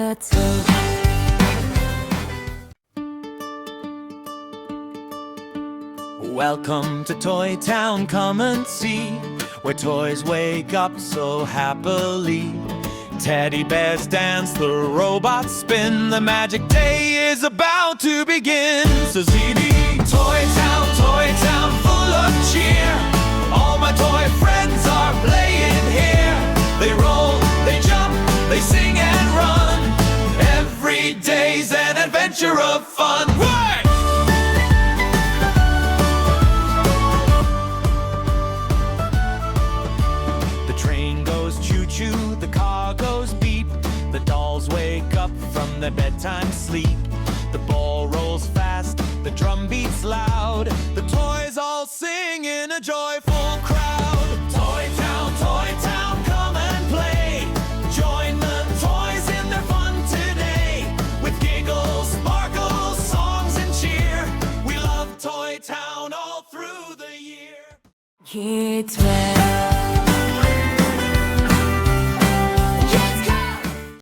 turtle. Welcome to Toy Town, come and see, where toys wake up so happily. Teddy bears dance, the robots spin, the magic day is about to begin. Sazini, Toy Town, full of cheer. All my toy friends are playing here. They roll, they jump, they sing and run. Every day's an adventure of fun. Right! The train goes choo-choo, the car goes beep. The dolls wake up from their bedtime sleep. The ball rolls fast, the drum beats loud. The toys all sing in a joyful crowd. Toy Town, come and play. Join the toys in their fun today. With giggles, sparkles, songs and cheer. We love Toy Town all through the year. Kids, well.